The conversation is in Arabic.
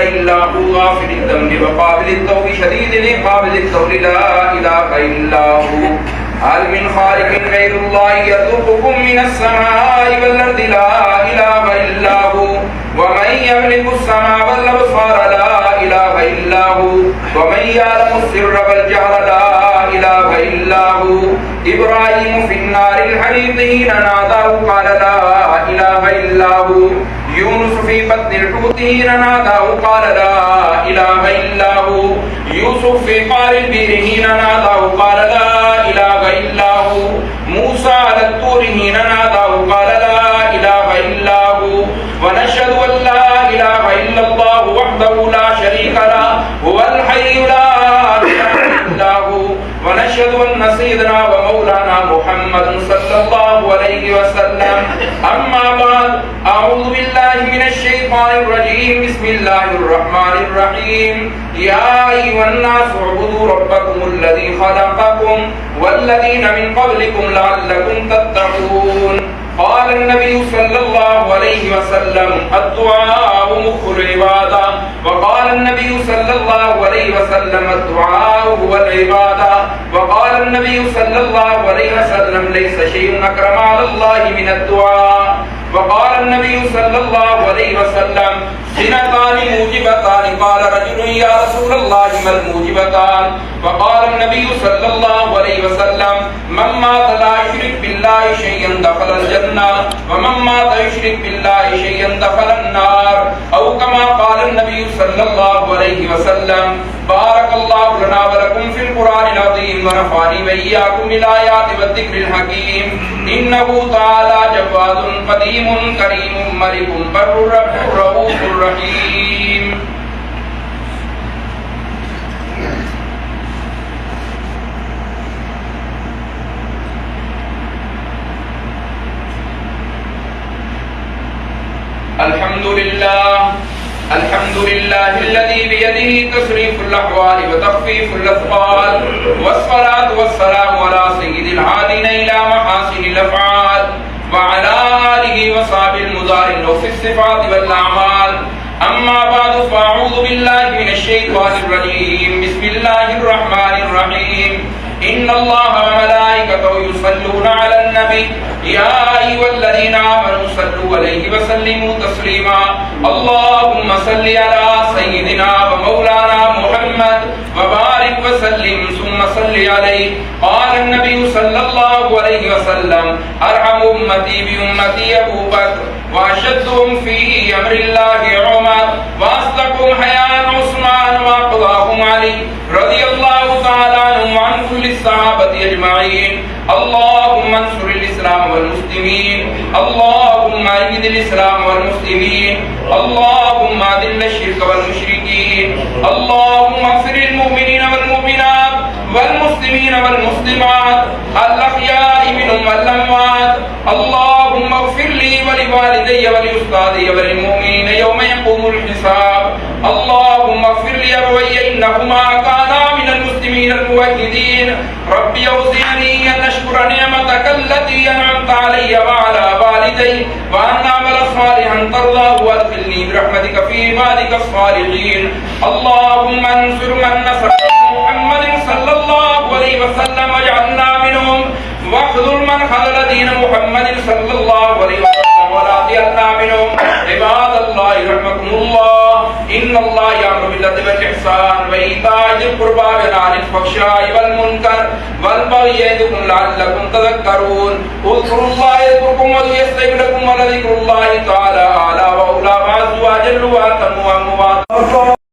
إلا هو غافر الذنب وقابل التوب شديد العقاب ذي الطول لا إله إلا هو هل من خالق غير الله يرزقكم من السماء والأرض لا إله إلا هو ومن يملك السماء والأبصار لا إله إلا هو ومن يعلم السر والجهر لا إله إلا هو إبراهيم في النار الحريق حين ناداه قال لا إله إلا هو يونس في بطن الحوت حين ناداه قال لا إله إلا هو يوسف في قعر البئر حين ناداه قال لا إله إلا هو موسى على الطور حين ناداه قال لا إله إلا هو ونشهد أن لا إله إلا الله وحده لا شريك له هو الحي لا إله إلا هو ونشهد أن سيدنا ومولانا محمد صلى الله عليه وسلم أما بعد أعوذ بالله من الشيطان الرجيم بسم الله الرحمن الرحيم يا أيها الناس اعبدوا ربكم الذي خلقكم والذين من قبلكم لعلكم تتقون قال النبي صلى الله عليه وسلم الدعاء مخ العبادة وقال النبي صلى الله عليه وسلم الدعاء هو العبادة وقال النبي صلى الله عليه وسلم ليس شيء أكرم على الله من الدعاء وقال النبي صلى الله عليه وسلم سنتان موجبتان قال رجل يا رسول الله ما الموجبتان وقال النبي صلى الله عليه وسلم من مات لا يشرك بالله شيئا دخل الجنة ومن مات يشرك بالله شيئا دخل النار أو كما قال النبي صلى الله عليه وسلم بارك الله لنا ولكم في القرآن العظيم ونفعني وإياكم بالآيات والذكر الحكيم إنه تعالى جواد قديم كريم ملك بر رؤوف رحيم. الحمد لله الذي بيده تصريف الأحوال وتخفيف الأثقال والصلاة والسلام على سيد العالين إلى محاسن الأفعال وعلى آله وصحبه المضارين في الصفات والأعمال أما بعد فأعوذ بالله من الشيطان الرجيم بسم الله الرحمن الرحيم إن الله وملائكته يصلون على النبي يا أيها الذين آمنوا صلوا عليه وسلموا تسليما اللهم صل على سيدنا ومولانا محمد وبارك وسلم ثم صل عليه قال النبي صلى الله عليه وسلم أرحم أمتي بأمتي أبو بكر وأشدهم في أمر الله عمر وأصدقهم حياء عثمان وأقضاهم علي رضي الله تعالى عنهم وعن كل الصحابة أجمعين اللهم انصر الإسلام والمسلمين اللهم أيد الإسلام والمسلمين اللهم أذل الشرك والمشركين اللهم اغفر للمؤمنين والمؤمنات والمسلمين والمسلمات الأحياء منهم والأموات اللهم اغفر لي ولوالدي ولأستاذي وللمؤمنين يوم يقوم الحساب اللهم اغفر لي أبوي إنهما كانا من المسلمين الموحدين ربي أوزعني أن أشكر نعمتك التي أنعمت علي وعلى والدي وأن أعمل صالحا ترضاه وادخلني برحمتك في عبادك الصالحين اللهم انصر من نصر محمد صلى الله عليه وسلم واجعلنا منهم واخذل من خذل دين محمد صلى الله عليه وسلم ولا تجعلنا منهم عباد الله رحمكم الله إن الله يأمر بالعدل والإحسان وإيتاء ذي القربى وينهى عن الفحشاء والمنكر والبغي يعظكم لعلكم تذكرون اذكروا الله يذكركم ويستجب لكم ولذكر الله تعالى أعلى وأولى وعز وجل وأتم وأموات